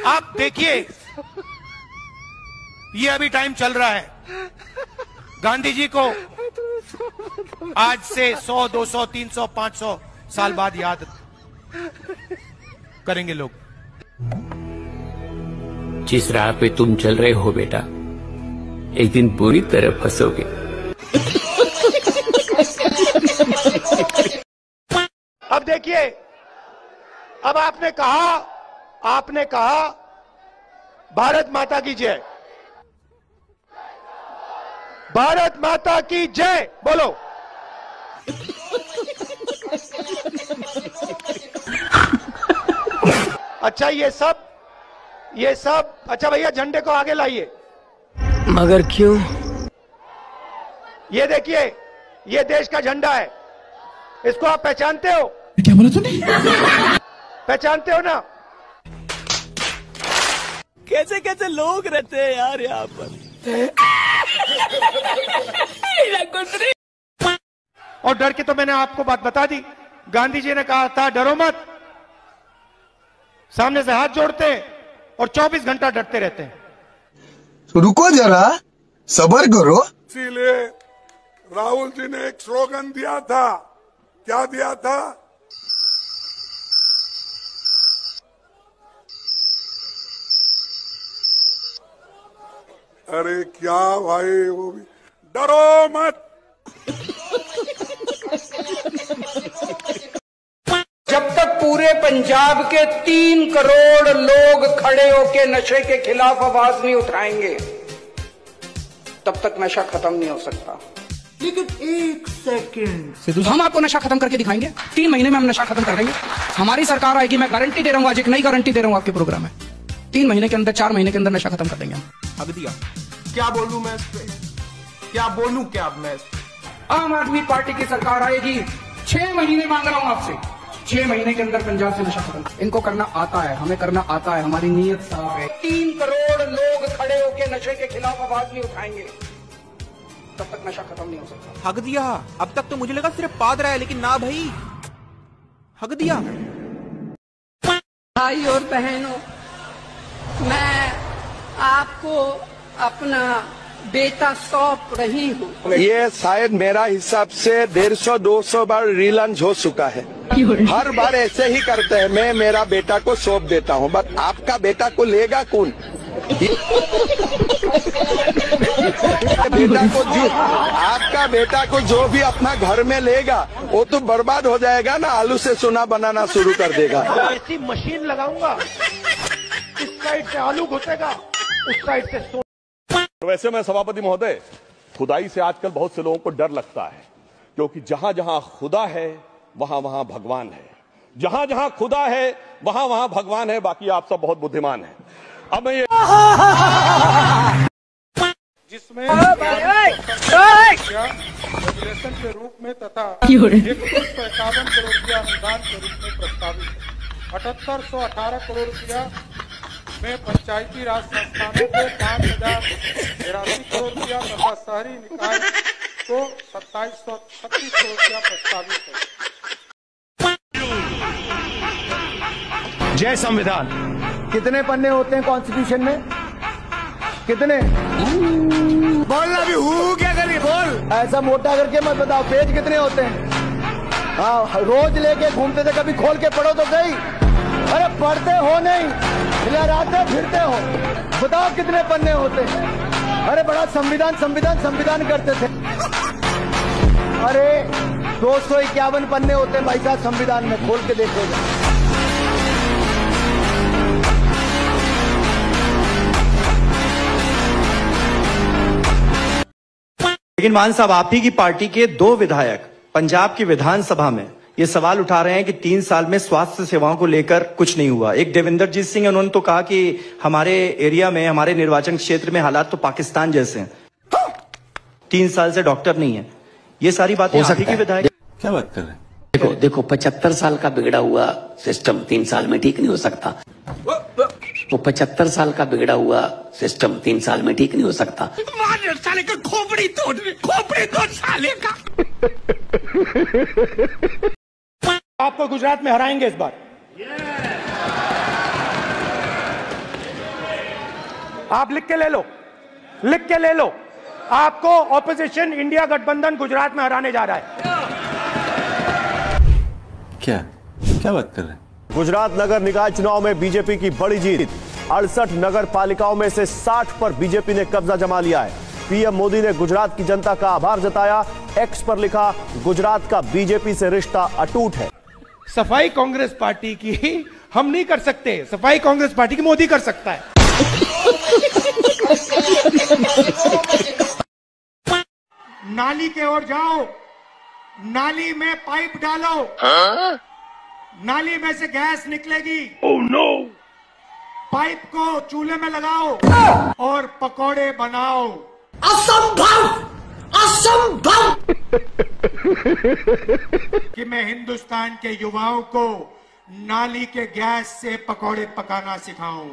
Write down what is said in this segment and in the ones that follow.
आप देखिए, ये अभी टाइम चल रहा है। गांधी जी को आज से 100, 200, 300, 500 साल बाद याद करेंगे लोग। जिस राह पे तुम चल रहे हो बेटा, एक दिन बुरी तरह फंसोगे। अब देखिए, अब आपने कहा भारत माता की जय, भारत माता की जय बोलो। अच्छा ये सब अच्छा भैया झंडे को आगे लाइए। मगर क्यों? ये देखिए, ये देश का झंडा है, इसको आप पहचानते हो? क्या बोला तूने? पहचानते हो ना? कैसे कैसे लोग रहते हैं यार यहाँ पर। और डर के तो मैंने आपको बात बता दी। गांधी जी ने कहा था डरो मत, सामने से हाथ जोड़ते हैं और 24 घंटा डरते रहते हैं। तो रुको जरा, सब्र करो। इसीलिए राहुल जी ने एक स्लोगन दिया था। क्या दिया था? अरे क्या भाई, वो भी डरो मत। जब तक पूरे पंजाब के 3 करोड़ लोग खड़े होकर नशे के खिलाफ आवाज नहीं उठाएंगे, तब तक नशा खत्म नहीं हो सकता। लेकिन 1 सेकंड, हम आपको नशा खत्म करके दिखाएंगे। 3 महीने में हम नशा खत्म कर देंगे। हमारी सरकार आएगी, मैं गारंटी दे रहा हूँ, आज एक नई गारंटी दे रहा हूँ आपके प्रोग्राम में। 3 महीने के अंदर, 4 महीने के अंदर नशा खत्म कर देंगे हम। हक दिया। क्या बोलूं मैं इस पे? क्या बोलूं क्या मैं? आम आदमी पार्टी की सरकार आएगी, 6 महीने मांग रहा हूं आपसे, 6 महीने के अंदर पंजाब से नशा खत्म। इनको करना आता है, हमें करना आता है, हमारी नीयत साफ है। 3 करोड़ लोग खड़े होकर नशे के खिलाफ आवाज नहीं उठाएंगे, तब तक नशा खत्म नहीं हो सकता। हक दिया। अब तक तो मुझे लगा सिर्फ पाद रहा है, लेकिन ना भाई, हक दिया। भाई और बहनों, मैं आपको अपना बेटा सौंप रही हूँ। ये शायद मेरा हिसाब से 150-200 बार रीलॉन्च हो चुका है। हर बार ऐसे ही करते हैं। मैं मेरा बेटा को सौंप देता हूँ, बट आपका बेटा को लेगा कौन? आपका बेटा को जो भी अपना घर में लेगा, वो तो बर्बाद हो जाएगा ना, आलू से सोना बनाना शुरू कर देगा। ऐसी मशीन लगाऊंगा, इस साइड से आलू घुसेगा, उस साइड से सोना। वैसे मैं सभापति महोदय, खुदाई से आजकल बहुत से लोगों को डर लगता है, क्योंकि जहां जहां खुदा है वहां वहां भगवान है। जहां जहां खुदा है वहां वहां भगवान है। बाकी आप सब बहुत बुद्धिमान हैं। अब मैं ये जिसमें रेगुलेशन के रूप में तथा 151 करोड़ रुपया अनुदान के रूप में प्रस्तावित है। 7818 करोड़ रुपया में पंचायती राज संस्थानों को 5083 करोड़ रुपया तथा शहरी निकाय को 2736 करोड़ रुपया प्रस्तावित है। जय संविधान। कितने पन्ने होते हैं कॉन्स्टिट्यूशन में? कितने? बोलना भी हूँ क्या करिए, बोल। ऐसा मोटा करके मत बताओ, पेज कितने होते हैं? हाँ, रोज लेके घूमते थे, कभी खोल के पढ़ो तो सही। अरे पढ़ते हो नहीं, लहराते फिरते हो, बताओ कितने पन्ने होते हैं? अरे बड़ा संविधान संविधान संविधान करते थे। अरे 251 पन्ने होते हैं भाई साहब संविधान में, खोल के देखोगे। लेकिन मान साहब, आप ही की पार्टी के 2 विधायक पंजाब की विधानसभा में ये सवाल उठा रहे हैं कि 3 साल में स्वास्थ्य सेवाओं को लेकर कुछ नहीं हुआ। एक देवेंद्रजीत सिंह, उन्होंने तो कहा कि हमारे एरिया में, हमारे निर्वाचन क्षेत्र में हालात तो पाकिस्तान जैसे हैं, 3 साल से डॉक्टर नहीं है। ये सारी बातें आप ही की विधायक। क्या बात कर रहे हैं? देखो 75 साल का बिगड़ा हुआ सिस्टम 3 साल में ठीक नहीं हो सकता। तो 75 साल का बिगड़ा हुआ सिस्टम 3 साल में ठीक नहीं हो सकता। साले का खोपड़ी तोड़ साले का। आपको गुजरात में हराएंगे इस बार। आप लिख के ले लो, लिख के ले लो। आपको ऑपोजिशन इंडिया गठबंधन गुजरात में हराने जा रहा है। क्या बात कर रहे हैं? गुजरात नगर निकाय चुनाव में बीजेपी की बड़ी जीत। 68 नगर पालिकाओं में से 60 पर बीजेपी ने कब्जा जमा लिया है। पीएम मोदी ने गुजरात की जनता का आभार जताया। एक्स पर लिखा, गुजरात का बीजेपी से रिश्ता अटूट है। सफाई कांग्रेस पार्टी की हम नहीं कर सकते, सफाई कांग्रेस पार्टी की मोदी कर सकता है। नाली के ओर जाओ, नाली में पाइप डालो, नाली में से गैस निकलेगी। Oh no! पाइप को चूल्हे में लगाओ और पकोड़े बनाओ। असंभव! असंभव! कि मैं हिंदुस्तान के युवाओं को नाली के गैस से पकोड़े पकाना सिखाऊं।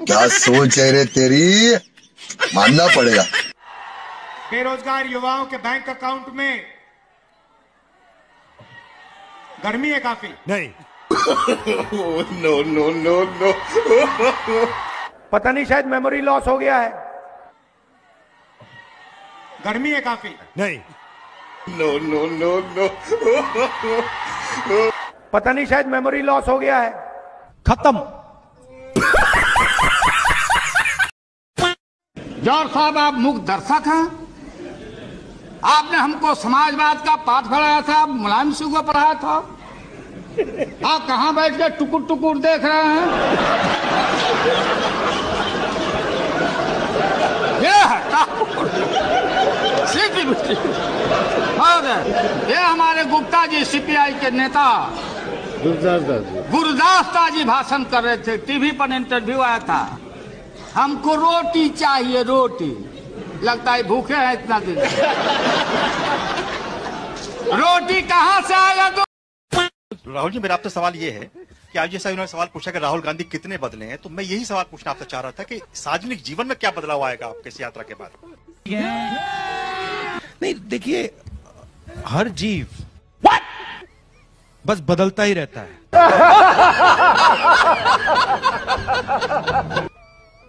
क्या सोच है रे तेरी, मानना पड़ेगा। बेरोजगार युवाओं के बैंक अकाउंट में गर्मी है काफी? नहीं। No no no no. पता नहीं, शायद मेमोरी लॉस हो गया है। गर्मी है काफी? नहीं। No no no no. पता नहीं, शायद मेमोरी लॉस हो गया है। खत्म। जौहर साहब, आप मुख्य दर्शक हैं। आपने हमको समाजवाद का पाठ पढ़ाया था, मुलायम सिंह को पढ़ाया था। आप कहां बैठ के टुकुर टुकुर देख रहे हैं? ये हमारे गुप्ता जी, सीपीआई के नेता गुरदास जी भाषण कर रहे थे, टीवी पर इंटरव्यू आया था। हमको रोटी चाहिए, रोटी। लगता है भूखे हैं इतना दिन। रोटी कहां से आएगा? तो राहुल जी, मेरा आपसे सवाल ये है कि आज जैसा उन्होंने सवाल पूछा कि राहुल गांधी कितने बदले हैं, तो मैं यही सवाल पूछना आपसे चाह रहा था कि सार्वजनिक जीवन में क्या बदलाव आएगा आपके इस यात्रा के बाद? नहीं, देखिए, हर जीव बस बदलता ही रहता है।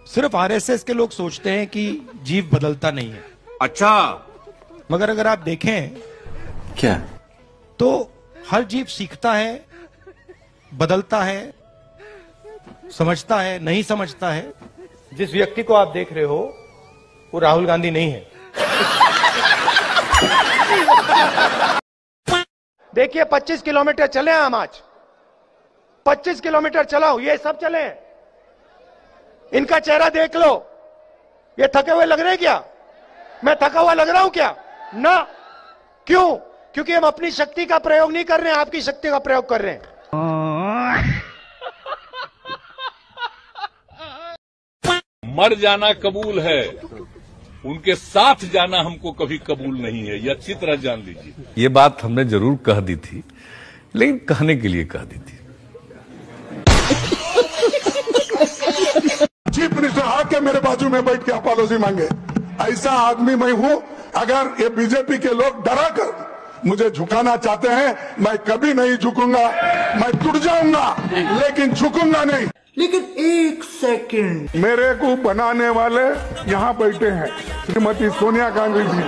सिर्फ आरएसएस के लोग सोचते हैं कि जीव बदलता नहीं है। अच्छा, मगर अगर आप देखें क्या, तो हर जीव सीखता है, बदलता है, समझता है, नहीं समझता है। जिस व्यक्ति को आप देख रहे हो वो राहुल गांधी नहीं है। देखिए, 25 किलोमीटर चले हम आज। 25 किलोमीटर चलाओ, ये सब चले। इनका चेहरा देख लो, ये थके हुए लग रहे हैं क्या? मैं थका हुआ लग रहा हूं क्या? ना। क्यों? क्योंकि हम अपनी शक्ति का प्रयोग नहीं कर रहे हैं, आपकी शक्ति का प्रयोग कर रहे हैं। मर जाना कबूल है, उनके साथ जाना हमको कभी कबूल नहीं है। ये अच्छी तरह जान लीजिए। ये बात हमने जरूर कह दी थी, लेकिन कहने के लिए कह दी थी। चीफ मिनिस्टर आके मेरे बाजू में बैठ के अपॉलॉजी मांगे, ऐसा आदमी मैं हूं। अगर ये बीजेपी के लोग डरा कर मुझे झुकाना चाहते हैं, मैं कभी नहीं झुकूंगा। मैं टूट जाऊंगा लेकिन झुकूंगा नहीं। लेकिन एक सेकंड, मेरे को बनाने वाले यहाँ बैठे हैं, श्रीमती सोनिया गांधी जी,